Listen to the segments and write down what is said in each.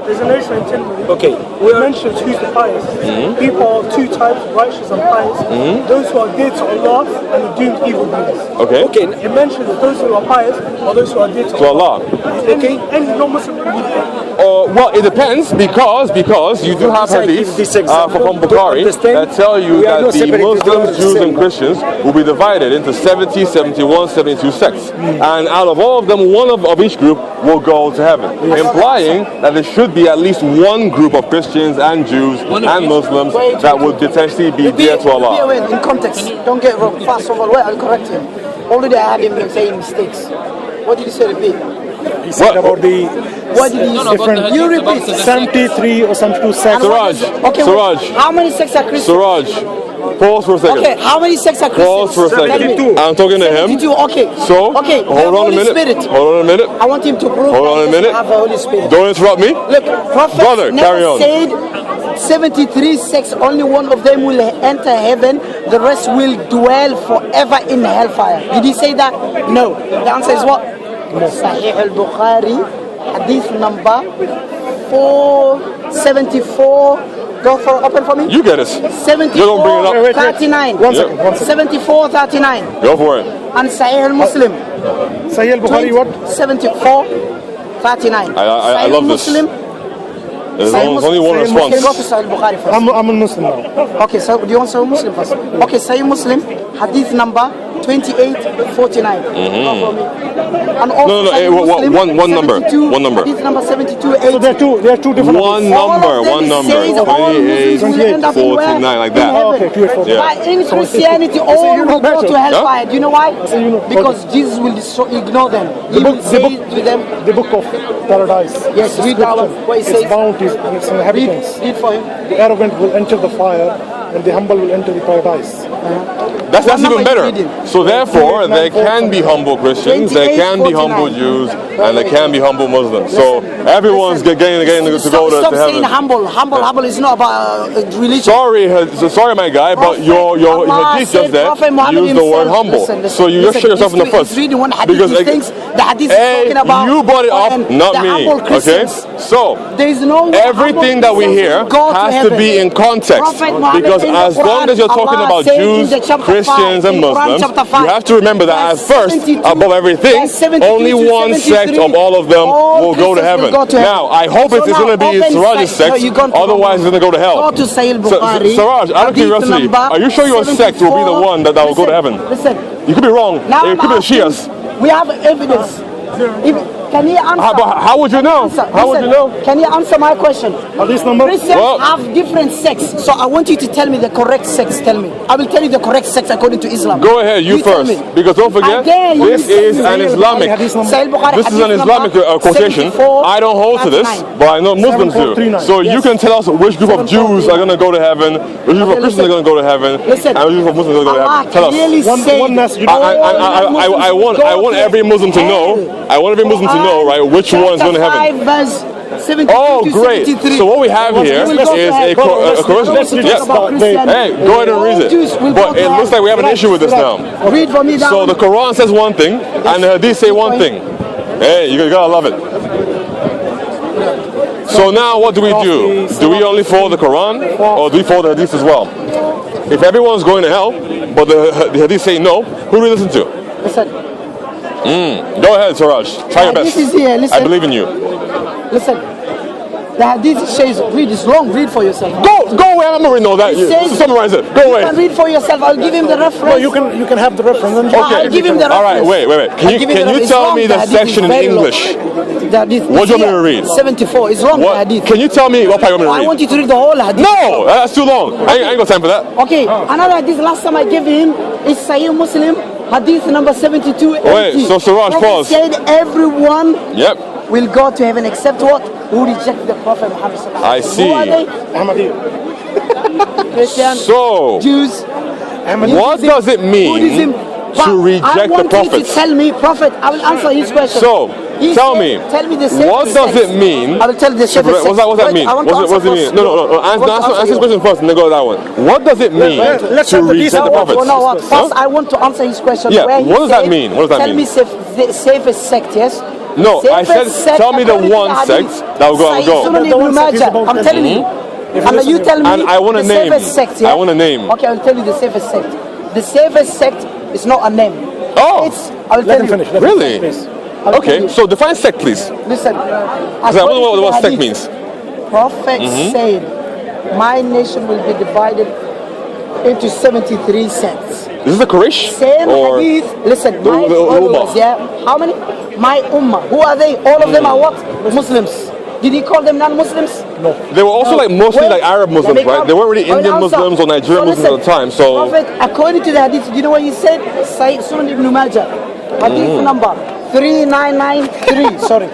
There's a notion in Timothy. Okay. We mentioned who's the pious. People are two types, righteous and pious. Those who are dear to Allah and the doomed evil doers. Okay. Okay. It mentions that those who are pious are those who are dear to Allah. Okay. Any non-Muslim religion. Well, it depends because you do have hadiths from Bukhari that tell you that the Muslims, Jews, and Christians will be divided into 70, 71, 72 sects, and out of all of them, one of each group will go to heaven, implying that there should be at least one group of Christians and Jews and Muslims that would potentially be dear to Allah. In context, don't get wrong. Fast forward, I'll correct him. Already I had him saying mistakes. What did you say? Repeat. He said about the What did he say? different. You repeat. 73 or 72 sects. Siraj, Okay, Siraj, how many sects are Christians? Siraj, pause for a second. Okay, how many sects are Christians? Pause for a second. 72. I'm talking to him. 72, okay. So, okay, hold on a minute. Spirit. Hold on a minute. I want him to prove Hold on a that he minute. doesn't have the Holy Spirit. Don't interrupt me. Look, Prophet Brother, carry never on. said 73 sects, only one of them will enter heaven, the rest will dwell forever in hellfire. Did he say that? No. The answer is what? Sahih al-Bukhari, hadith number 474. Go for open for me. You get it. 74, You don't bring it up. Wait. 39. One second, one second. 74, 39. Go for it. And Sahih al-Muslim. Sahih al-Bukhari what? 74, 39. I love this. Muslim. There's only one Go response. to Sahih al-Bukhari first. I'm a Muslim now. Okay, so do you want Sahih Muslim first? Okay, Sahih Muslim, hadith number 2849. And also No, Sahih Muslim, one number, 72, one number. Hadith number 72, So 80. there are two different. One hadiths. number, All of them says all 28, Muslims will end up in where? 49, like In that. heaven. Okay, 28, Yeah. But in Christianity, all you know will go better. to hellfire. Do you know why? you know. Because Jesus will ignore them. He will say to them, The book of paradise. yes, read that one. What it Its says. bounties and its inhabitants. Read for him. The arrogant will enter the fire, and the humble will enter the paradise. That's What number even better. you reading? So therefore, there can be humble Christians, there can be 28, humble 49. Jews, and there can be humble Muslims. So everyone's getting to go Stop to saying heaven. humble is not about religion. Sorry, my guy, but your Allah hadith said just there Prophet Muhammad used the word himself- humble. Listen, So you just shut yourself in the foot. He's reading one hadith, Because he thinks the hadith is talking about you brought it up, not the me. humble Okay, Christians. so There is no way everything that we humble hear Christians go has to heaven. be in context, Prophet Muhammad because in the as long Quran, as you're talking Allah about said in Jews, the chapter Christians, 5, and in Quran Muslims, chapter 5, you have to remember that verse as first, 72, above everything, verse 72 only to one sect 73, of all of them all will go to Christians heaven. will go to heaven. Now, I hope So it's now, going to be open Siraj's sect. No, sect, you're going to otherwise it's going to go to hell. Go to Sahih So, Bukhari. Siraj, out of hadith curiosity, number are you sure your sect will be the 74? one that will go to heaven? Listen. You could be wrong. Now It could be the I'm Shias. asking, we have evidence. Can he answer? How would you know? How would you know? Can you answer my question? Hadith number. Christians Well- have different sects, so I want you to tell me the correct sects. Tell me. I will tell you the correct sects according to Islam. Go ahead, you tell first. me. Because don't forget, I dare you this to is tell an me. Islamic. Sahih Bukhari, This is an hadith Islamic number quotation. 74, I don't hold to this, 39. but I know Muslims do. 7439. So you can tell us which group of Jews are going to go to heaven, which group of Okay, Christians are going to go to heaven, Listen. and which group of Muslims are going to go to Allah heaven. Tell us. clearly said one message. I want every Muslim to know. I want every Muslim to know, right, which one is going to heaven. 5 verse 72 Oh, to great. 73. So what we have here We'll go is to a heaven. correction. Let's talk about Christianity. Hey, go ahead and read it. Jews will But go to it looks like we have an heaven. issue with this now. Read for me down. So the Quran says one thing, and the Hadith say one thing. Hey, you gotta love it. So now what do we do? Do we only follow the Quran, or do we follow the Hadith as well? If everyone's going to hell, but the Hadith say no, who do we listen to? Listen. Go ahead, Siraj. Try your best. Hadith is here. Listen. I believe in you. Listen. The hadith says, read, it's long, read for yourself. Go away. I'm not reading all that. It says- Summarize it. Go You can away. read for yourself. I'll give him the reference. No, you can have the reference. And I'll give him the reference. All right. Wait. I'll Can give you him the tell reference. me It's the long, hadith section is in very long. English? The hadith What do you want me is to read? 74. It's long, the What? hadith. Can you tell me what part you want me I to want read? you to read the whole hadith. No, that's too long. I ain't got time for that. Okay, another hadith last time I gave him is Sahih Muslim, hadith number 72. Wait, so Siraj, Prophet pause. said everyone Yep. will go to heaven except what? Who reject the Prophet Muhammad sallallahu I alaihi wasallam. see. Who are they? Ahmadiyya. Christians, So, Jews, what does it mean Buddhism. But to I reject the want you to prophets? tell me, Prophet, I will answer his question. So, He tell said- me, Tell me the what safest does sex. it mean? I will tell you the to safest what's that sex. mean? I want to What's answer it mean? first. No. I want to Answer answer his question first, and then go to that one. What does it mean let's to have the reject the detail. prophets? You know what? Huh? First, I want to answer his question. Yeah, Where he what does that said, mean? What does that tell mean? me the safest sect, yes? No, I said, tell me the one sect that will go. I'm telling you. And you tell me and I want a name. Sect, yeah? I want a name. Okay, I'll tell you the safest sect. The safest sect is not a name. Oh, I'll tell you. Really? Okay, so define sect, please. Listen, I don't know what sect means. Prophet said, my nation will be divided into 73 sects. Is this the Quraysh? Same or hadith. Listen, my followers, yeah. How many? My ummah. Who are they? All of them are what? Muslims. Did he call them non-Muslims? No. They were also like mostly like Arab Muslims, right? They weren't really Indian Muslims or Nigerian Muslims at the time. So, Prophet, according to the hadith, do you know what he said? Sunan Ibn Majah, hadith number 3993. Sorry,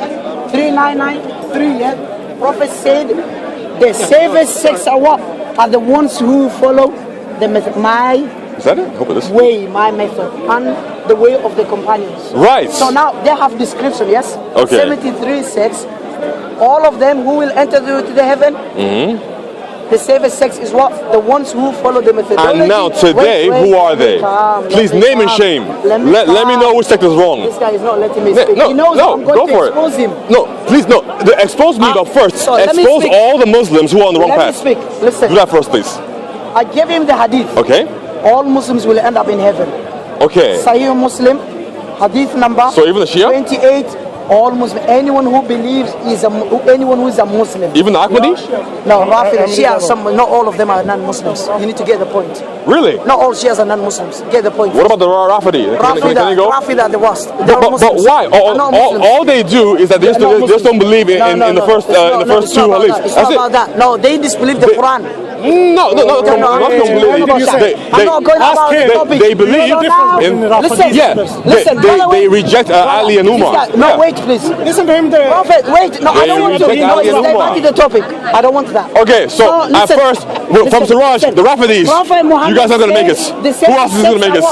3993. Yeah. Prophet said, the safest sects are what? Are the ones who follow the method, my is that it? I hope it is. way, my method, and the way of the companions. Right. So now they have description. Yes. Okay. 73 sects. All of them who will enter to the heaven. The safest sects is what? The ones who follow the methodology. And now today, who are they? Please name and shame. Let me know which sect is wrong. This guy is not letting me speak. No, he knows I'm going to expose him. No, please, no. Expose me, but first, so let me expose speak. all the Muslims who are on the wrong Let me path. speak. Listen. Do that first, please. I gave him the hadith. Okay. All Muslims will end up in heaven. Okay. Sahih Muslim, hadith number. So even the Shia? 28. All Muslim, anyone who believes anyone who is a Muslim. Even the Ahmadi? No, Rafid, Shia, not all of them are non-Muslims. You need to get the point. Really? Not all Shias are non-Muslims. Get the point. What about the Rafidi? Rafid are the worst. But why? All they do is that they just don't believe in the first two hadiths. It's not about that. No, they disbelieve the Quran. No, I'm not going about the topic. They believe in. Listen, listen. They reject Ali and Umar. No, wait, please. Listen to him there. Prophet, wait. No, I don't want to. No, it's diverting the topic. I don't want that. Okay, so at first, from Siraj, the Rafidis, you guys are going to make it. Who else is going to make it?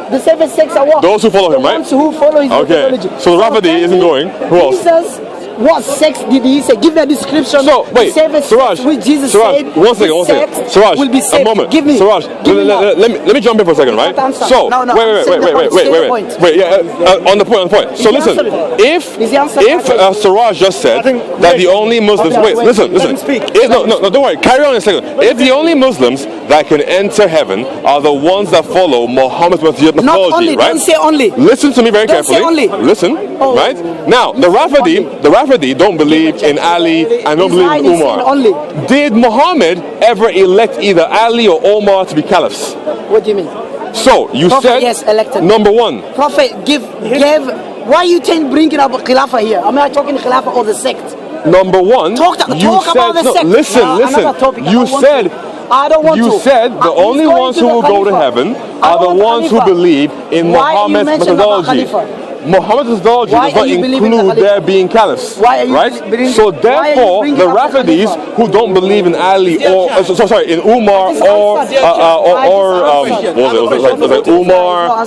The seven sects are what? Those who follow him, right? Those who follow his methodology. So the Rafidi isn't going. Who else? Jesus, what sex did he say? Give me a description. So wait, Siraj, which Jesus said. One second. Siraj, will be saved. a moment. Give me. Siraj, let me jump in for a second, right? So wait. Yeah, on the point. So listen, if Siraj just said that the only Muslims. Wait, listen. No, don't worry. Carry on a second. If the only Muslims that can enter heaven are the ones that follow Muhammad's methodology, not only, right? Don't say only. Listen to me very don't carefully. Say only. Listen, right? Now, the Rafidi don't believe in Ali and don't believe in Umar. Did Muhammad ever elect either Ali or Omar to be caliphs? What do you mean? So, you Prophet, said, yes, elected. Number one. Prophet, give. Why are you bringing up Khilafah here? Am I talking Khilafah or the sect? Number one, talk about the sect. Listen. You said, I don't want to. You said the only ones who will go to heaven are the ones who believe in Muhammad's methodology. Muhammad's methodology does not include there being caliphs, right? So therefore, the Rafidis who don't believe in Ali or in Umar or Umar. I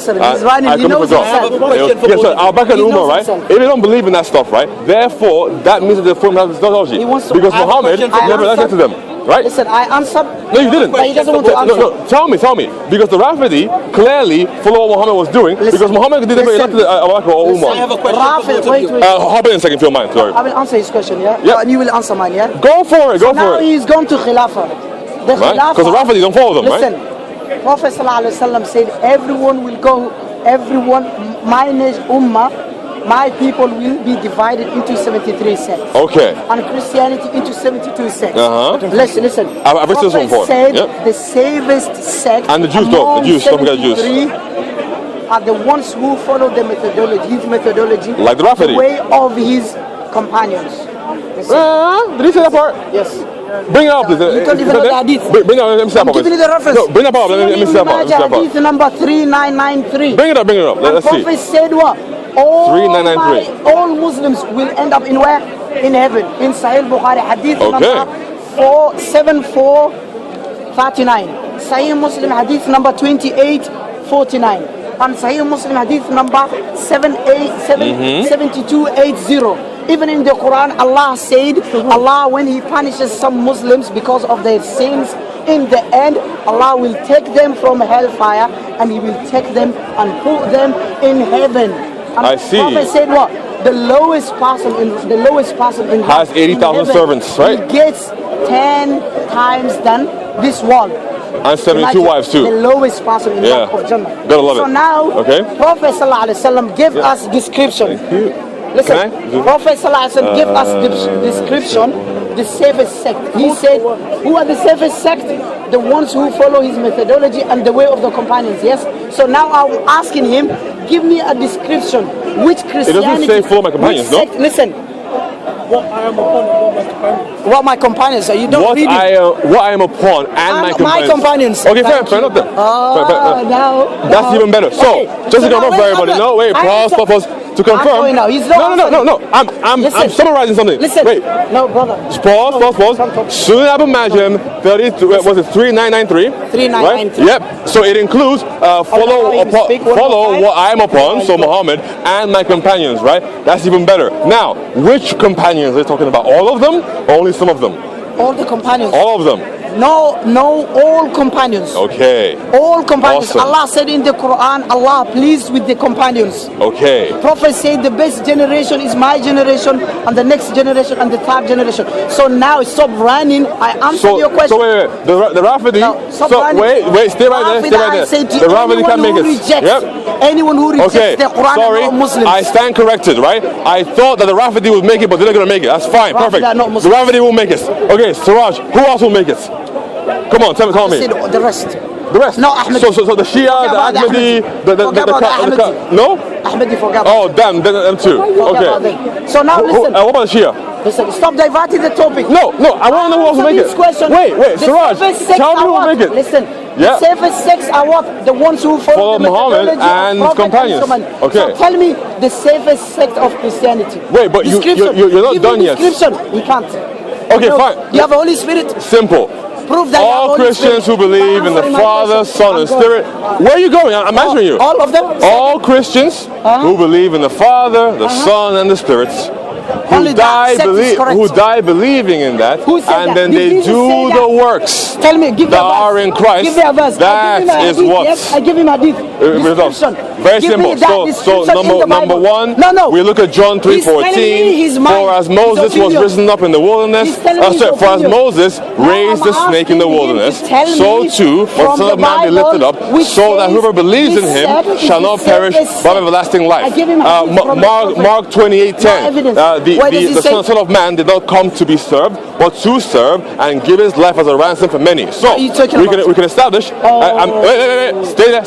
couldn't forget. Yes, sir. I'll back on Umar, right? If they don't believe in that stuff, right? Therefore, that means that they're from methodology because Muhammad never listened to them. Right? Listen, I answered. No, you didn't. But he doesn't want to answer. No, tell me. Because the Rafidi clearly followed what Muhammad was doing. Because Muhammad didn't elect Abu Bakr or Umar. I have a question. Wait. Hop in a second if you don't mind. Sorry. I will answer his question, yeah? Yep. And you will answer mine, yeah? Go for it. Now he's gone to Khilafah. The Khilafah. Because the Rafidi don't follow them, listen, right? Prophet ﷺ said, everyone will go, my nation, Ummah, my people will be divided into 73 sects. Okay. And Christianity into 72 sects. Listen. I've written this one before. Said the safest sect. And the Jews don't. Don't forget the Jews. Are the ones who follow the methodology, his methodology. Like the Rafidi. The way of his companions. Did he say that part? Yes. Bring it up, please. You don't even know the hadith. Bring it up. Let me see. I'm giving you the reference. No, bring it up. Let me see. Hadith number 3993. Bring it up. Let's see. Prophet said what? All Muslims will end up in where? In heaven. In Sahih Bukhari hadith number 7439. Sahih Muslim hadith number 2849. And Sahih Muslim hadith number 7280. Even in the Quran, Allah said, Allah, when He punishes some Muslims because of their sins, in the end, Allah will take them from hellfire and He will take them and put them in heaven. And I see. The Prophet said what? the lowest person in has 80,000 servants, right? He gets 10 times than this one. And 72 wives too. The lowest person in the of Jannah. Gotta love so it. now, okay. Prophet ﷺ gave us description. Listen, Prophet ﷺ gave us the description, the safest sect. He said, who are the safest sect? The ones who follow his methodology and the way of the companions, yes? So now I'm asking him, give me a description. Which Christianity? It doesn't say follow my companions, no? Listen. What I am upon and what my companions. What my companions are. You don't read it. What I am upon and my companions. Okay, fair enough then. Now. That's even better. So, just to confirm for everybody. No, wait, pause. To confirm. No. I'm summarizing something. Listen. Wait. No, brother. Pause. Sunan Abu Majam 3993. 3993. Right? Yep. So it includes follow what I am upon, so Muhammad, and my companions, right? That's even better. Now, which companions are they talking about? All of them or only some of them? All the companions. All of them. No, all companions. Okay. All companions. Awesome. Allah said in the Quran, Allah pleased with the companions. Okay. Prophet said the best generation is my generation, and the next generation, and the third generation. So now stop running. I answered your question. So wait. The Rafidi. No, stay right there. The Rafidi can make it. Anyone who rejects the Quran sorry, are not Muslims. I stand corrected, right? I thought that the Rafidi would make it, but they're not going to make it. That's fine. Perfect. The Rafidi will make it. Okay, Siraj, who else will make it? Come on, tell me. The rest. The rest? No, Ahmed. So the Shia, the Ahmadi, the no? Ahmadi forgot. Oh, damn, them too. Okay. So now listen. What about the Shia? Listen, stop diverting the topic. No, I want to know who else will make it. Wait, Siraj, tell me who will make it. Listen, the safest sects are what? The ones who follow the Muhammad and his companions. Okay. So tell me the safest sect of Christianity. Wait, but you're not done yet. Description. You can't. Okay, fine. You have the Holy Spirit. Simple. Prove that all Christians who believe in the Father, Son, and Spirit. Where are you going? I'm answering you. All of them? All Christians who believe in the Father, the Son, and the Spirit. Who die believing in that, and then they do the works that are in Christ. Give me a verse. That is what. Yes, I give him a description. Very simple. So number one, we look at John 3:14. For as Moses was risen up in the wilderness, for as Moses raised the snake in the wilderness, so too must the Son of Man be lifted up, so that whoever believes in him shall not perish but have everlasting life. Mark 28:10. The Son of Man did not come to be served, but to serve and give his life as a ransom for many. So we can establish. Wait, stay there.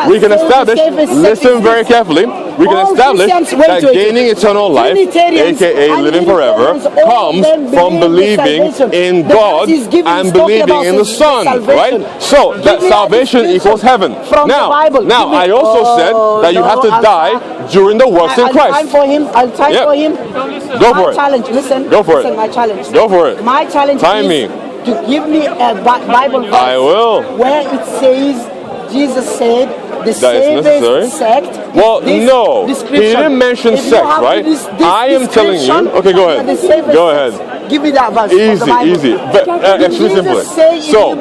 We can establish. Listen very carefully. We can establish that gaining eternal life, aka living forever, comes from believing in God and believing in the Son. Right? So that salvation equals heaven. Now, I also said that you have to die during the works in Christ. I'll time for him. Go for it. Challenge. Listen. Go for it. My challenge. Go for it. My challenge is to give me a Bible verse. I will. Where it says, Jesus said, the safest sect. Well, no. He didn't mention sect, right? I am telling you. Okay, go ahead. Go ahead. Give me that verse. Easy. But actually simply. So,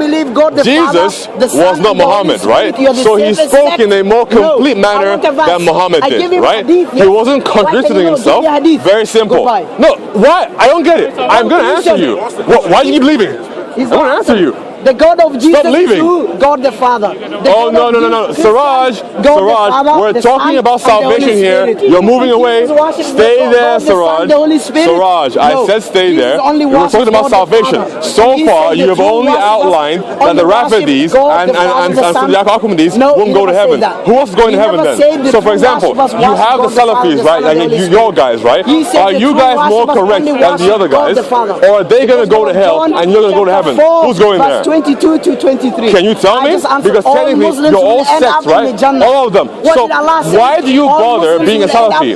Jesus was not Muhammad, right? So he spoke in a more complete manner than Muhammad did, right? He wasn't contradicting himself. Very simple. No, why? I don't get it. I'm going to answer you. Why do you keep leaving? I'm going to answer you. The God of Jesus is who? God the Father. No. Siraj, we're talking about salvation here. You're moving away. Stay there, Siraj. Siraj, I said stay there. We're talking about salvation. So far, you have only outlined that the Rafidis and the Ahmadis won't go to heaven. Who else is going to heaven then? So, for example, you have the Salafis, right? Like your guys, right? Are you guys more correct than the other guys? Or are they going to go to hell and you're going to go to heaven? Who's going there? 22 to 23. Can you tell me? Because technically you're all sects, right? All of them. So why do you bother being a Salafi?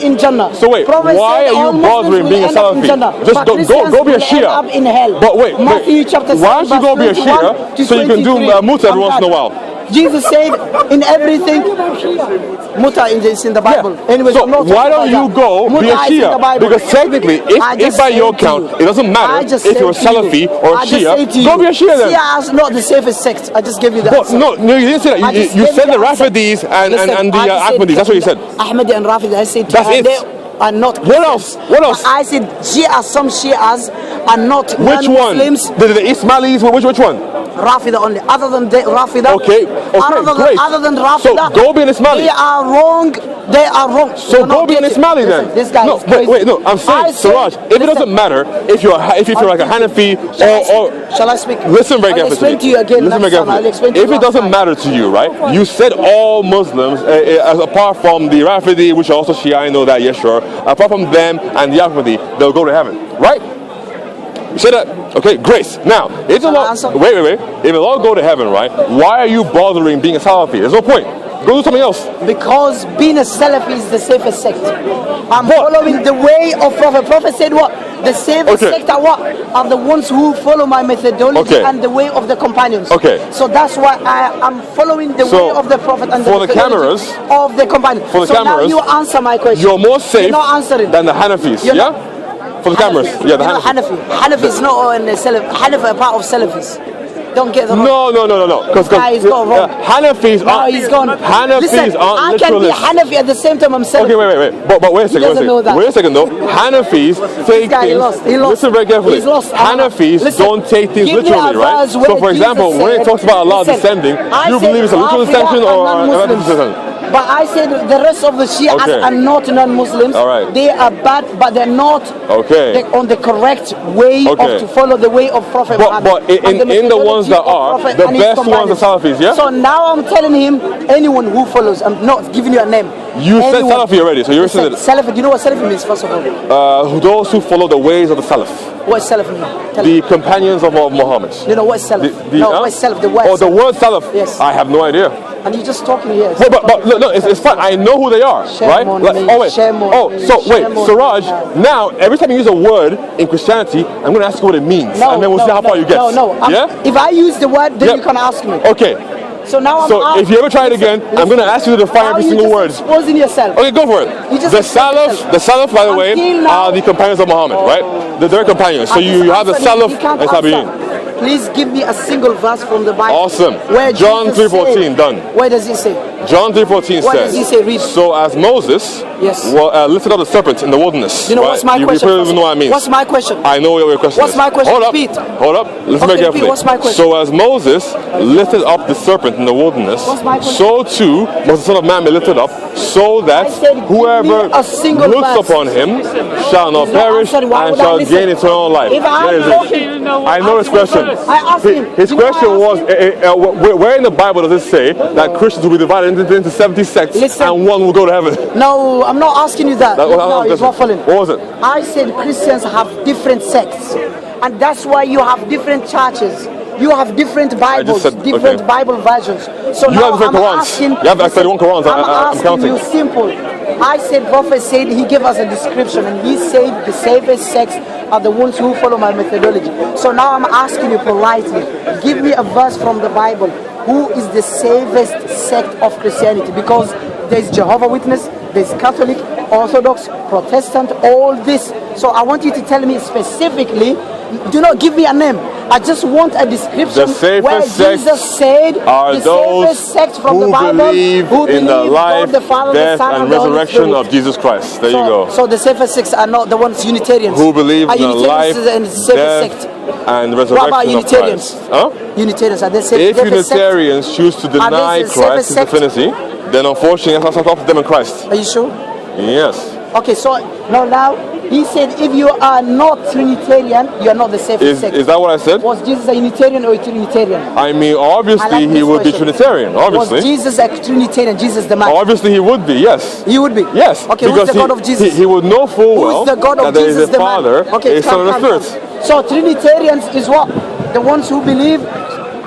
So wait, why are you bothering being a Salafi? Just go be a Shia. But wait, why don't you go be a Shia so you can do muta every once in a while? Jesus said in everything, muta is in the Bible. Yeah. Anyways, so why don't you go be a Shia? Because technically, if by your count, it doesn't matter if you're a Salafi or a Shia, go be a Shia then. Shia is not the safest sect. I just gave you that. No, you didn't say that. You said the Rafidis and the Ahmadis. That's what you said. Ahmadi and Rafidi. I said that's it. are not Christians. What else? What else? But I said some Shias are not Which one? Muslims. The Ismailis? Which one? Rafida only. Other than Rafida. Okay, great. Other than Rafida. So go be an Ismaili. They are wrong. They are wrong. So go be an Ismaili then. This guy is crazy. Wait, no. I'm saying, Siraj, if it doesn't matter if you're like a Hanafi or shall I speak? Listen very I'll carefully. explain to you again. Listen very carefully. If it doesn't matter to you, right? You said all Muslims, apart from the Rafidi, which are also Shia, I know that, yes, sure. Apart from them and the Ahmadi, they'll go to heaven, right? You said that? Okay, grace. Now, if the Lord, wait. If the Lord go to heaven, right? Why are you bothering being a Salafi? There's no point. Go do something else. Because being a Salafi is the safest sect. I'm following the way of Prophet. Prophet said what? The safest sect are what? Are the ones who follow my methodology and the way of the companions. Okay. So that's why I'm following the way of the Prophet and for the cameras of the companions. For the cameras, now you answer my question. You're more safe not answering. than the Hanafis. Yeah? For the cameras. Yeah, the Hanafi. Hanafi is not in the Salaf. Hanafi are part of Salafis. Don't get the No. Because he's gone wrong. Hanafis aren't. He's gone. Hanafis aren't I can be Hanafi at the same time I'm Salafi. Okay, wait. But wait a second. Wait a second though. Hanafis take things. He lost. Listen very carefully. He's lost. Hanafis don't take things literally, right? So for example, when it talks about Allah descending, you believe it's a literal descension or a metaphorical descension? But I said the rest of the Shias are not non-Muslims. All right. They are bad, but they're not on the correct way of to follow the way of Prophet Muhammad. But in the ones that are, the best ones are Salafis, yeah? So now I'm telling him, anyone who follows, I'm not giving you a name. You said Salafi already, so you're saying Salafi, do you know what Salafi means, first of all? Those who follow the ways of the Salaf. What is Salaf mean? The companions of Muhammad. You know what is Salaf? What is Salaf? The word the word Salaf? Yes. I have no idea. And you're just talking here. But look, it's fine. I know who they are, right? Siraj, now, every time you use a word in Christianity, I'm going to ask you what it means. And then we'll see how far you get. If I use the word, then you can ask me. Okay. So now if you ever try it again, I'm going to ask you to define every single word. Exposing yourself. Okay, go for it. The Salaf, by the way, are the companions of Muhammad, right? The direct companions. So you have the Salaf and Tabi'in. Please give me a single verse from the Bible. Awesome. Where John 3:14, done. Where does it say? John 3:14 says. What does he say? Read. So as Moses lifted up the serpent in the wilderness. You know what's my question? You even know what I mean. What's my question? I know what your question is. What's my question? Hold up. Listen very carefully. What's my question? So as Moses lifted up the serpent in the wilderness, so too must the Son of Man be lifted up, so that whoever looks upon him shall not perish and shall gain eternal life. I know his question. His question was, where in the Bible does it say that Christians will be divided into 70 sects and one will go to heaven? No, I'm not asking you that. You're not following. What was it? I said Christians have different sects, and that's why you have different churches. You have different Bibles, different Bible versions. So you have different Qurans. You have 31 Qurans. I'm counting. You simple. I said, Prophet said, he gave us a description, and he said the safest sects are the ones who follow my methodology. So now I'm asking you politely, give me a verse from the Bible. Who is the safest sect of Christianity? Because there's Jehovah's Witness, there's Catholic, Orthodox, Protestant, all this. So I want you to tell me specifically, do not give me a name. I just want a description where Jesus said are the those safest sect from the Bible believe in the life, God, the Father, death, the Son, and resurrection of Jesus Christ. There you go. So the safest sects are not the ones Unitarians. Who believe in the life, and death, and resurrection of Christ. Unitarians are the safest. If Unitarians choose to deny Christ in divinity, then unfortunately that's not up to them in Christ. Are you sure? Yes. Okay, so now he said if you are not Trinitarian, you are not the safest sect. Is that what I said? Was Jesus a Unitarian or a Trinitarian? I mean, obviously he would be Trinitarian, obviously. Was Jesus a Trinitarian, Jesus the man? Obviously he would be, yes. He would be? Yes. Okay, who's the God of Jesus? He would know full well the God of that Jesus, there is a Father, a Son, and a Spirit. So Trinitarians is what? The ones who believe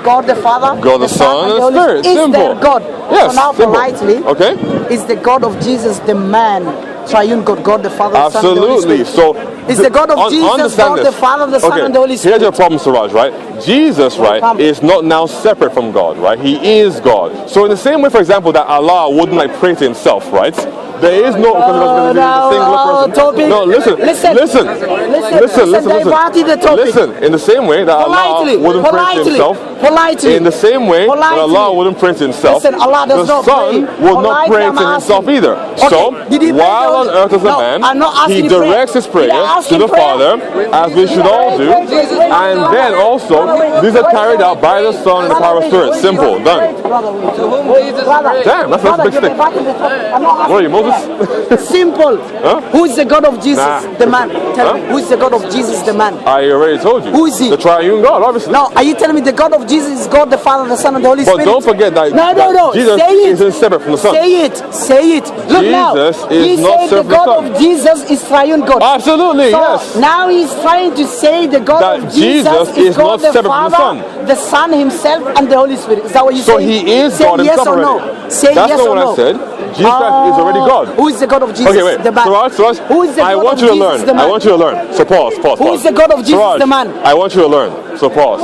God the Father, God the Son, and the Spirit. Is simple. Their God. Yes, so now politely, is the God of Jesus the man? Triune God, God the Father, the Son, and the Holy Spirit. So is the God of Jesus God the Father, the Son, and the Holy Spirit? Here's your problem, Siraj, right? Jesus, right, is not now separate from God, right? He is God. So in the same way, for example, that Allah wouldn't like pray to himself, right? There is no singular person. No, listen. In the same way that Allah wouldn't pray to himself, Politely. In the same way that Politely. Allah wouldn't pray to himself, Listen, Allah does the not Son pray. will not Politely, pray I'm to himself asking. either. Okay, So, did he pray while on earth as a No, man, I'm not asking he you prayer. directs his prayer Did I ask to him the prayer? Father, as we should all do, and then also, these are carried out by the Son in the power of Spirit. Simple, done. Damn, that's a big stick. What are you, Moses? Simple. Huh? Who is the God of Jesus? Nah. The man. Tell me. Who is the God of Jesus? The man. I already told you. Who is he? The triune God, obviously. Now, are you telling me the God of Jesus is God, the Father, the Son, and the Holy But Spirit? don't forget that, No. Jesus Say it. is separate from the Son. Say it. Say it. Look now. Jesus is he not said the separate from the God Son. of Jesus is triune God. Absolutely, So yes. now he's trying to say the God That of Jesus Jesus is is God not the separate from the Father, Son. the Son himself, and the Holy Spirit. Is that what you So say? he is say God yes himself or already. no. Say That's yes not or what no. I said. Jesus Christ is already God. Who is the God of Jesus? Okay, wait. The man. Siraj, Who is the I God want of you to Jesus? learn. The man. I want you to learn. So pause. Who is the God of Jesus? Siraj, The man. I want you to learn. So pause.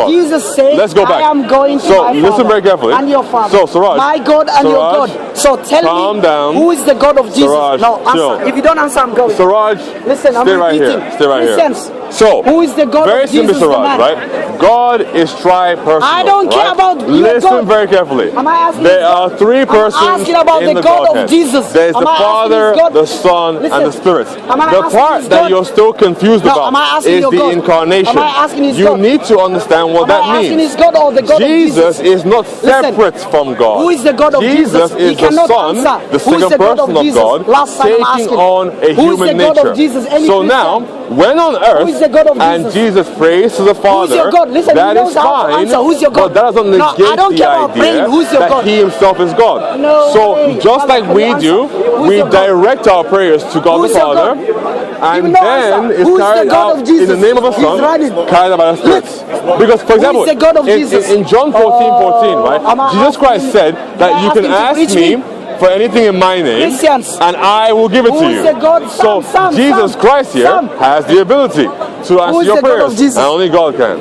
Jesus said, Let's go back. I am going to so my listen Father very carefully. and your Father. So Siraj, my God and your Siraj, God. So tell calm me, down. who is the God of Jesus? Siraj, no, answer. chill. If you don't answer, I'm going. Siraj, Listen, I'm stay right repeating. here. Stay right Christians, here. So, who is the God very of Jesus? simple, The Siraj, man. right? God is tri-personal. I don't care right? about your Listen God. very carefully. Am I asking There his are God? three I'm persons asking about in the God Godhead. of Jesus. There is the Am I asking Father, his God? the Son, Listen, and the Spirit. am I The asking part his that God? you're still confused No, about am I asking is your the God? incarnation. Am I asking his you God? need to understand what Am that I asking means. his God or the God Jesus of Jesus? is not separate from God. Who is the God of Jesus? Jesus He is the cannot Son, answer. the Who is second the God person of of Jesus? God, Last time I'm taking asking. on a Who is the human God nature. of Jesus? Any So Christian? now, when on earth, is the God of and Jesus? Jesus prays to the Father, Who's your God? Listen, that he is knows how to fine, answer. Who's your God? but that doesn't No, I negate don't the care about praying. idea Who's your that God? He Himself is God. No So, way. just Brother, like can we you answer? do, Who's we your God? direct our prayers to God Who's the your Father, God? Give and no then answer. it's Who's the carried God out of Jesus? in the name of the He's Son, running. carried out by the Spirit. Because, for example, is the God of Jesus? in John 14:14, right, am I Jesus Christ asking- said that I you ask can him to ask preach me me? for anything in my name, Christians, and I will give it who to is you. the God? So Jesus Christ here has the ability to answer is your the God of prayers, Jesus? and only God can.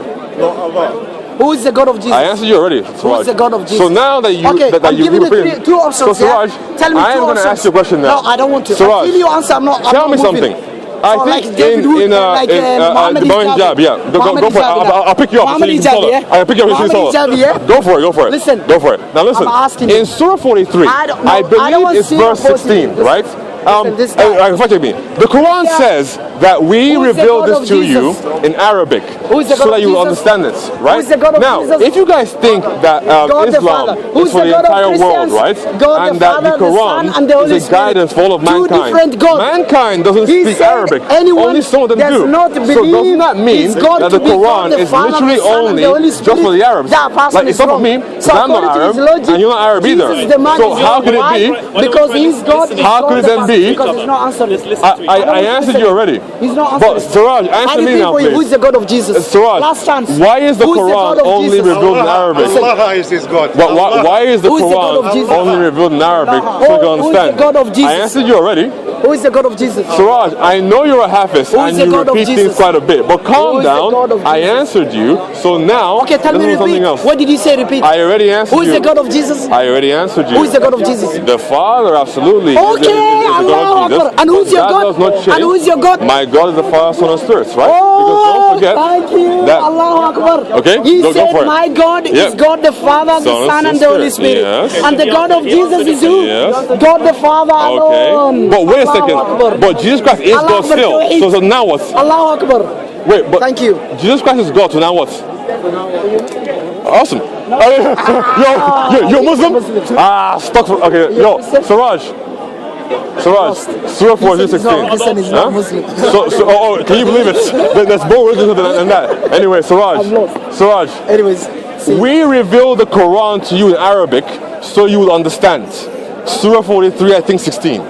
Who is the God of Jesus? I answered you already, Who Siraj. is the God of Jesus? So now that you okay, that I'm you giving give you two options. so Siraj, Yeah? Tell me I am two going to options. ask you a question now. No, I don't want to. Siraj, Until you answer, I'm not. tell me moving. something. I think like David Wood, Muhammad the Mohammed Hijab, Hijab, yeah. Go for it. I'll pick you up. Muhammad so you can Hijab, follow. yeah? I'll pick you up. Muhammad Hijab, yeah? Go for it. Listen. Go for it. Now listen. I'm asking in you. Surah 43, I don't know. I I don't believe want it's Surah verse 16, 43. right? This guy. The Quran says that we Who is the reveal God this of to Jesus? you in Arabic Who is the so God that of you will Jesus? understand it, right? Who is the God of now, Jesus? if you guys think that God the Islam Father. is Who's for the the God of entire world, Christians? right? God and the that Father, the the Quran Son, and the Holy is a guidance for all of Two mankind. different gods. Mankind doesn't He speak said Arabic. anyone Only some of them does do. not So believe doesn't that mean his God that to the be Quran God the is Father, literally the Son, and only the Holy just Spirit? for the Arabs? That person Like, it's is not for wrong. me, So because I'm not according to Arab, his logic, and you're not Arab either. Jesus, the man, So is how wrong. could it Why? be? Because he's God. How could it then be? Because he's not answering. I answered you already. He's not But answering. Siraj, answer me now, Who is please. the God of Jesus? Siraj, Last chance. why is the Who is the Quran God of only Jesus? revealed in Arabic? Allah is his God. Why is the Who is the God Quran of Jesus? only revealed in Arabic so you can Who is the understand? God of Jesus? I answered you already. Who is the God of Jesus? Siraj, I know you're a Hafiz Who is and the you God of repeat things Jesus? quite a bit, but Who calm is the down. God of I Jesus? answered you, so now Okay, tell let's me do something repeat. else. What did you say? Repeat. I already answered Who is you. the God of Jesus? I already answered you. Who is the God of Jesus? The Father, absolutely. Okay, is the God Allahu of Jesus. Akbar. And who's your that God? does not change. And who is your God? My God is the Father, Son, and Spirit, right? Oh, because don't forget thank you. that. Allahu Akbar. Okay, He go said, for it. my God is God the Father, the Son, and the Holy Spirit. Yes. And the God of Jesus is who? Yes. God the Father Okay. alone. But wait a Allahu second. Akbar. But Jesus Christ is Allahu God Akbar, still. Tawheed. So now what? Allahu Akbar. Wait, but Thank you. Jesus Christ is God, so now what? Awesome. You're Muslim? Stuck for, okay, yo, Siraj, Surah 4:16. Listen, he's not Muslim. Can you believe it? There's more religion than that. Anyway, Siraj, Anyways, we reveal the Quran to you in Arabic so you will understand. Surah 43, I think 16.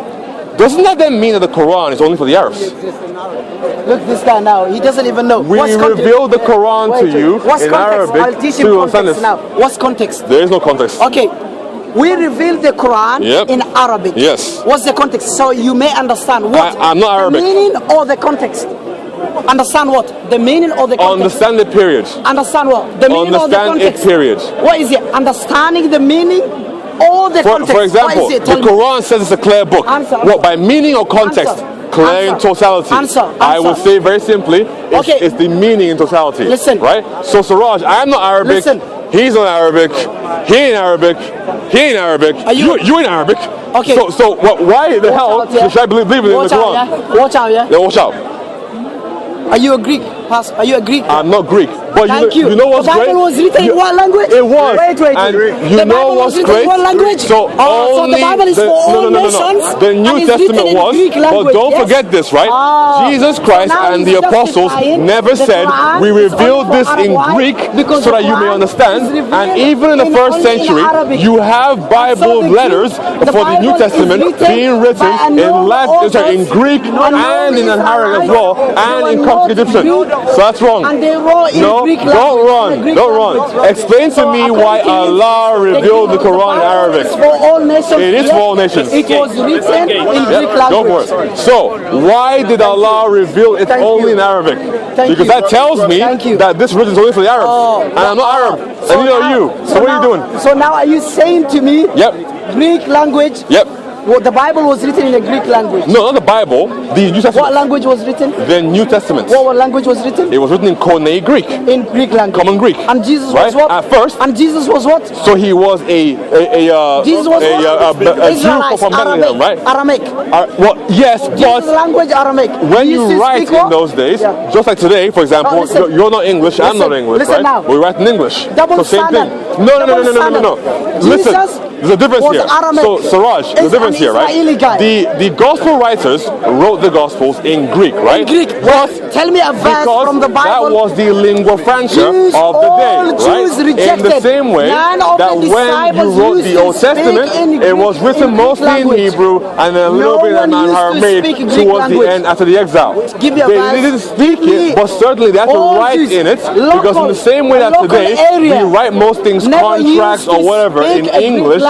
Doesn't that then mean that the Quran is only for the Arabs? look this guy now. He doesn't even know. We What's context? reveal the Quran to you What's in context? Arabic I'll teach so him you understand context this. now. What's context? There is no context. Okay. We reveal the Quran in Arabic. Yes. What's the context? So you may understand what I'm not Arabic. the meaning or the context. Understand what? The meaning or the context. Understand the period. Understand what? The meaning or the Understand context. it, period. What is it? Understanding the meaning or the context. For example, what is it? the Tell me. Quran says it's a clear book. Answer. What, by meaning or context? Answer. Clear in Answer. totality. Answer. I would say very simply, it's Okay. the meaning in totality. Listen. Right? So Siraj, I am not Arabic. Listen. He's in Arabic. He ain't Arabic. He ain't Arabic. You ain't Arabic. Okay. So why the hell should I believe in the Quran? Watch out, yeah. Yeah, watch out. Are you a Greek? Are you a Greek? I'm not Greek. But Thank you. You know what's great? The Bible was written in what language? It was. Wait. And you the know Bible what's was written great? in what language? So the Bible is for all nations. The New Testament was. But don't forget this, right? Jesus Christ and the apostles never said, we revealed this in Greek so that you may understand. And even in the first century, you have Bible letters for the New Testament being written in Greek and in Amharic as well, and in Coptic Egyptian. So that's wrong. No, don't run. Explain to me why Allah revealed the Quran in Arabic. It is for all nations. It was written in Greek language. Go for it. So, why did Allah reveal it only in Arabic? Because that tells me that this religion is only for the Arabs. And I'm not Arab. And neither are you. So what are you doing? So now are you saying to me, Greek language? Yep. Well, the Bible was written in a Greek language. No, not the Bible. The New Testament. What language was written? The New Testament. What language was written? It was written in Koine Greek. In Greek language. Common Greek. And Jesus was what? At first. And Jesus was what? So he was a Jesus was a Jew from Bethlehem, right? Aramaic. Well, yes, Jesus' language Aramaic. When you write in those days, just like today, for example, you're not English, I'm not English, listen right? Now. We write in English. Double so same standard. thing. No. Listen, there's a difference here. So, Siraj, there's a difference here, right? The gospel writers wrote the gospels in Greek, right? In Greek. Tell me a verse from the Bible. That was the lingua franca of the day, right? In the same way that when you wrote the Old Testament, it was written mostly in Hebrew and a little bit in Aramaic towards the end after the exile. They didn't speak it, but certainly they had to write in it, because in the same way that today we write most things, contracts or whatever, in English.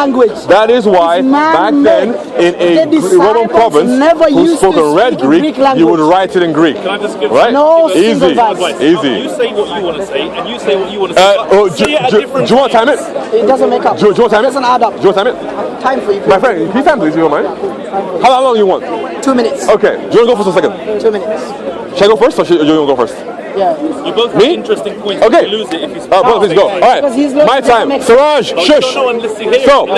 That is why back then in a Roman province who spoke a red Greek, you would write it in Greek. Can I just give right? No, easy. Easy. You say what you want to say, and you say what you want to say. Do you want to time it? It doesn't make up. Do you want to time it? It doesn't add up. Do you want to time it? Time for you. My friend, can you time please, if you don't mind? How long do you want? 2 minutes. Okay. Do you want to go first or second? 2 minutes. Should I go first or should you go first? Yeah. You both have interesting points. Okay. You lose it if you brother, please go. All right. My time. Siraj, shush. So,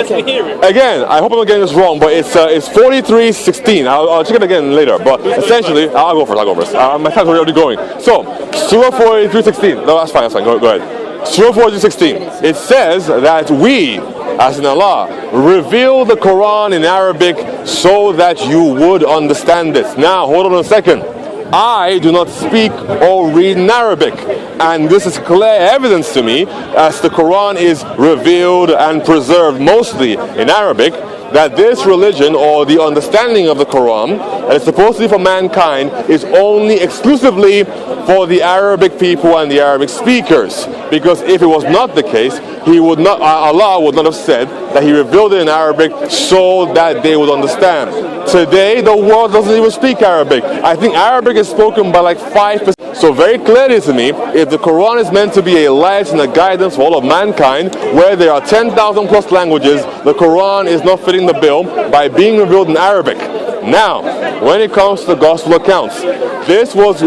again, I hope I'm not getting this wrong, but it's 43:16. I'll check it again later. But essentially, I'll go first. My time's already going. So, Surah 43:16. No, that's fine. Go ahead. Surah 43:16. It says that we, as in Allah, reveal the Quran in Arabic so that you would understand it. Now, hold on a second. I do not speak or read in Arabic, and this is clear evidence to me, as the Quran is revealed and preserved mostly in Arabic, that this religion, or the understanding of the Quran that is supposed to be for mankind, is only exclusively for the Arabic people and the Arabic speakers. Because if it was not the case, Allah would not have said that He revealed it in Arabic so that they would understand. Today, the world doesn't even speak Arabic. I think Arabic is spoken by like 5%. So very clearly to me, if the Quran is meant to be a light and a guidance for all of mankind, where there are 10,000 plus languages, the Quran is not fitting the bill by being revealed in Arabic. Now, when it comes to the gospel accounts, this was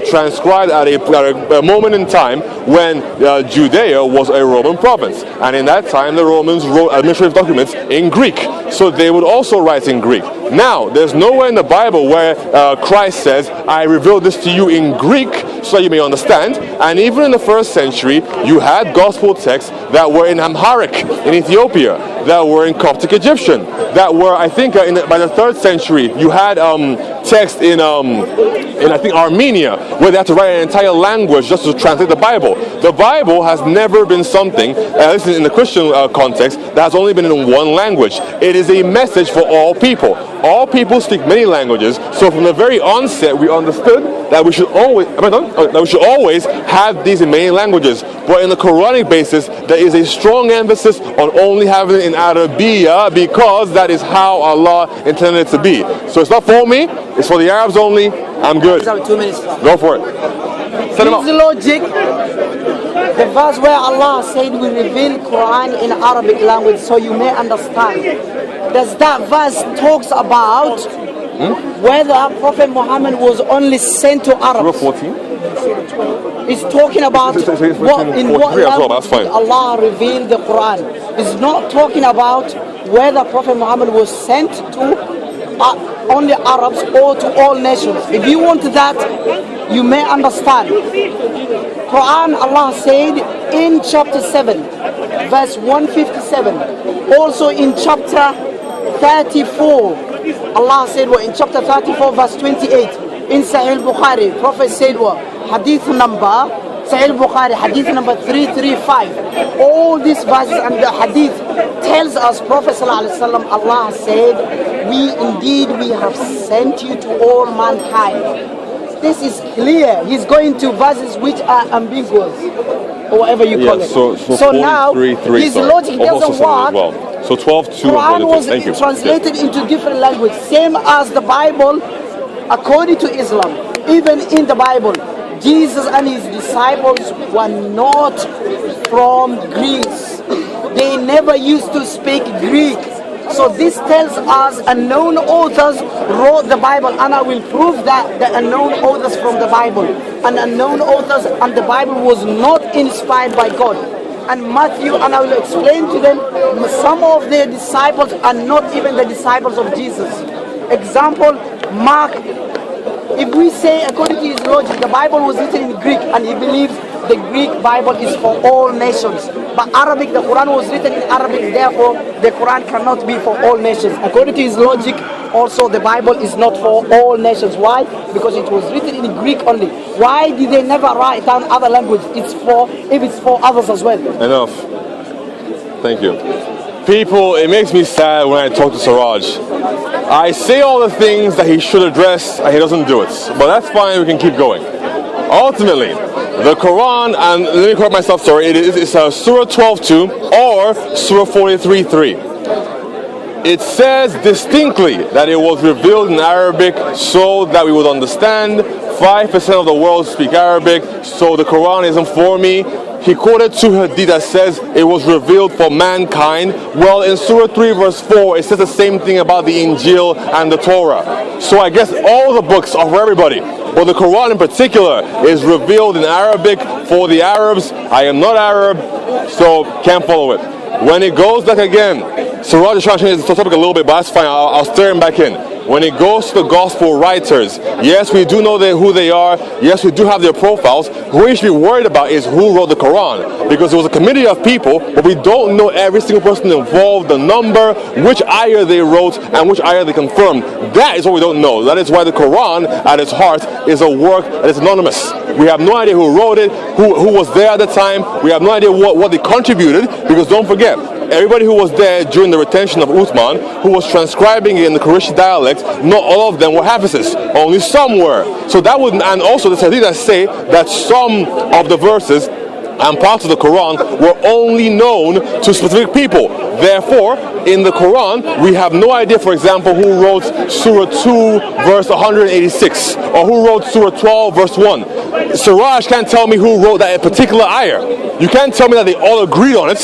transcribed at a moment in time when Judea was a Roman province. And in that time, the Romans wrote administrative documents in Greek. So they would also write in Greek. Now, there's nowhere in the Bible where Christ says, I revealed this to you in Greek so that you may understand. And even in the first century, you had gospel texts that were in Amharic in Ethiopia, that were in Coptic Egyptian, that were, I think, by the 3rd century, you had text in I think Armenia, where they had to write an entire language just to translate the Bible. The Bible has never been something, at least in the Christian context, that has only been in one language. It is a message for all people. All people speak many languages, so from the very onset, we understood that we should always, that we should always have these in many languages. But in the Quranic basis, there is a strong emphasis on only having it in Arabiya, because that is how Allah intended it to be. So it's not for me, it's for the Arabs only. I'm good. 2 minutes. Go for it. Set him up. His logic, the verse where Allah said we reveal Quran in Arabic language so you may understand. Does that verse talks about whether Prophet Muhammad was only sent to Arabs? Surah 14? It's talking about in what language did Allah revealed the Quran. It's not talking about whether Prophet Muhammad was sent to only Arabs or to all nations. If you want that, you may understand. Quran, Allah said in chapter 7, verse 157. Also in chapter 34, Allah said what? In chapter 34, verse 28. In Sahih Bukhari, Prophet said what? Hadith number, Sahih Bukhari, hadith number 335. All these verses and the hadith tells us, Prophet ﷺ, Allah said, we have sent you to all mankind. This is clear. He's going to verses which are ambiguous, or whatever you call it. So now, his logic doesn't work. Well. So 12:2. Quran was translated into different language, same as the Bible, according to Islam. Even in the Bible, Jesus and his disciples were not from Greece. They never used to speak Greek. So this tells us unknown authors wrote the Bible, and I will prove that the unknown authors from the Bible and unknown authors and the Bible was not inspired by God. And Matthew, and I will explain to them, some of their disciples are not even the disciples of Jesus. Example, Mark. If we say according to his logic, the Bible was written in Greek, and he believes the Greek Bible is for all nations. But Arabic, the Quran was written in Arabic, therefore the Quran cannot be for all nations. According to his logic, also the Bible is not for all nations. Why? Because it was written in Greek only. Why did they never write down other language? If it's for others as well. Enough. Thank you. People, it makes me sad when I talk to Siraj. I say all the things that he should address and he doesn't do it. But that's fine, we can keep going. Ultimately, the Quran, and let me correct myself, sorry, it's Surah 12:2 or Surah 43:3. It says distinctly that it was revealed in Arabic so that we would understand. 5% of the world speak Arabic, so the Quran isn't for me. He quoted two hadith that says it was revealed for mankind. Well, in Surah 3 verse 4, it says the same thing about the Injil and the Torah. So I guess all the books are for everybody. But the Quran in particular is revealed in Arabic for the Arabs. I am not Arab, so can't follow it. When it goes back again, Siraj is trying to change the topic a little bit, but that's fine. I'll steer him back in. When it goes to the gospel writers, yes, we do know who they are. Yes, we do have their profiles. What we should be worried about is who wrote the Quran. Because it was a committee of people, but we don't know every single person involved, the number, which ayah they wrote, and which ayah they confirmed. That is what we don't know. That is why the Quran, at its heart, is a work that is anonymous. We have no idea who wrote it, who was there at the time. We have no idea what they contributed, because don't forget, everybody who was there during the retention of Uthman, who was transcribing it in the Quraysh dialect, not all of them were Hafizes, only some were. So that would, and also the hadith that say that some of the verses and parts of the Quran were only known to specific people. Therefore, in the Quran, we have no idea, for example, who wrote Surah 2 verse 186 or who wrote Surah 12 verse 1. Siraj can't tell me who wrote that particular ayah. You can't tell me that they all agreed on it.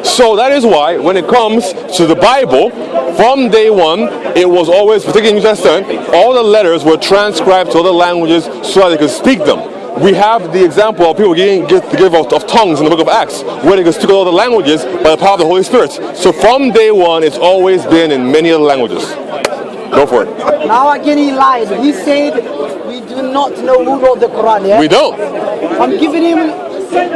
So that is why when it comes to the Bible, from day one, it was always, particularly in New Testament, all the letters were transcribed to other languages so that they could speak them. We have the example of people getting the gift of tongues in the book of Acts, where they could speak all the languages by the power of the Holy Spirit. So from day one, it's always been in many other languagues. Go for it. Now again he lied. He said we do not know who wrote the Quran. Yeah? We don't. I'm giving him,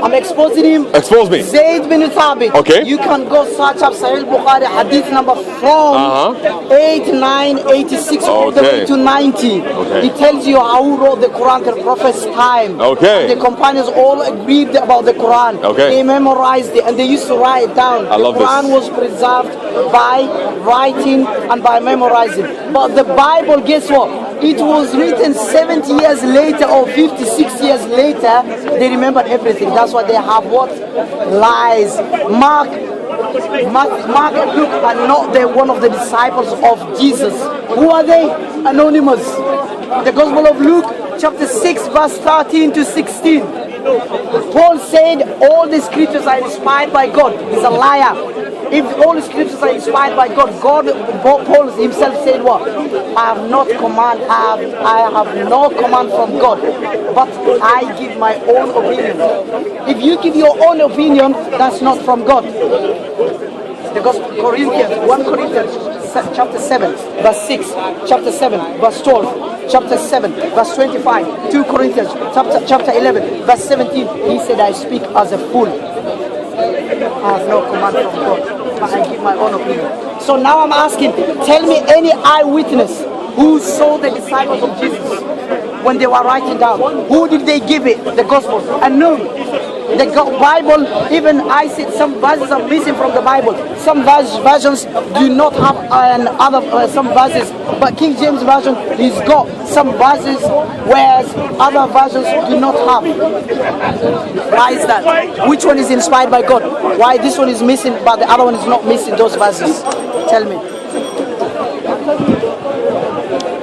I'm exposing him. Expose me. Zayd bin Thabit. Okay. You can go search up Sahih Bukhari hadith number from 8986 all the way to 90. Okay. It tells you how who wrote the Quran at the Prophet's time. Okay. And the companions all agreed about the Quran. Okay. They memorized it and they used to write it down. I love the Quran was preserved by writing and by memorizing. But the Bible, guess what? It was written 70 years later or 56 years later. They remembered everything. That's why they have what? Lies. Mark and Luke are not one of the disciples of Jesus. Who are they? Anonymous. The Gospel of Luke, chapter 6, verse 13 to 16. Paul said all the scriptures are inspired by God. He's a liar. If all the scriptures are inspired by God, Paul himself said what? I have no command from God, but I give my own opinion. If you give your own opinion, that's not from God. Because 1 Corinthians chapter 7, verse 6, chapter 7, verse 12, chapter 7, verse 25, 2 Corinthians chapter 11, verse 17, he said, I speak as a fool. I have no command from God, but I give my own opinion. So now I'm asking, tell me any eyewitness who saw the disciples of Jesus when they were writing down. Who did they give it? The Gospels. And no, the Bible, even I said some verses are missing from the Bible. Some versions do not have some verses, but King James Version, he's got some verses, whereas other versions do not have. Why is that? Which one is inspired by God? Why this one is missing, but the other one is not missing those verses? Tell me.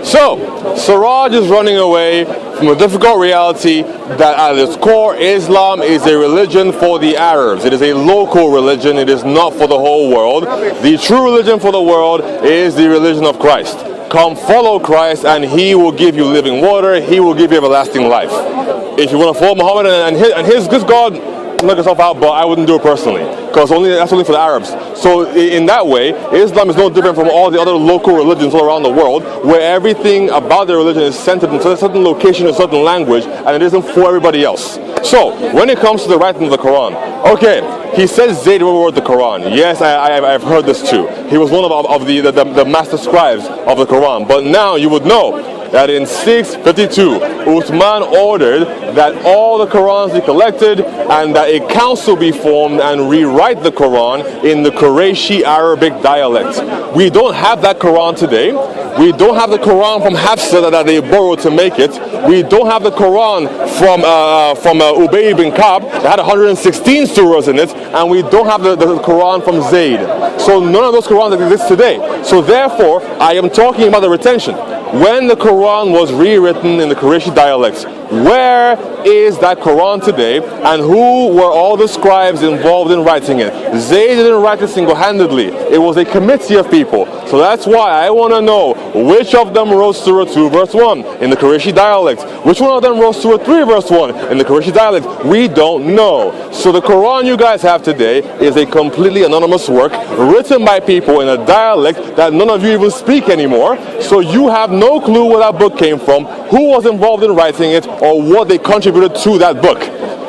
So, Siraj is running away from a difficult reality that at its core, Islam is a religion for the Arabs. It is a local religion. It is not for the whole world. The true religion for the world is the religion of Christ. Come follow Christ and he will give you living water. He will give you everlasting life. If you want to follow Muhammad and his God, knock yourself out, but I wouldn't do it personally, because that's only for the Arabs. So in that way, Islam is no different from all the other local religions all around the world, where everything about their religion is centered in a certain location, a certain language, and it isn't for everybody else. So when it comes to the writing of the Quran, okay, he says Zayd wrote the Quran. Yes, I've heard this too. He was one of the master scribes of the Quran. But now you would know that in 652, Uthman ordered that all the Qurans be collected and that a council be formed and rewrite the Quran in the Qurayshi Arabic dialect. We don't have that Quran today. We don't have the Quran from Hafsa that they borrowed to make it. We don't have the Quran from Ubay ibn Ka'b that had 116 surahs in it, and we don't have the Quran from Zayd. So none of those Qurans exist today. So therefore, I am talking about the retention. When the Quran was rewritten in the Qurayshi dialects, where is that Quran today, and who were all the scribes involved in writing it? Zayd didn't write it single-handedly. It was a committee of people. So that's why I want to know which of them wrote Surah 2 verse 1 in the Qurayshi dialect. Which one of them wrote Surah 3 verse 1 in the Qurayshi dialect? We don't know. So the Quran you guys have today is a completely anonymous work written by people in a dialect that none of you even speak anymore. So you have no clue where that book came from, who was involved in writing it, or what they contributed to that book.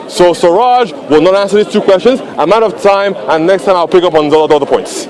So Siraj will not answer these two questions. I'm out of time, and next time I'll pick up on the other points.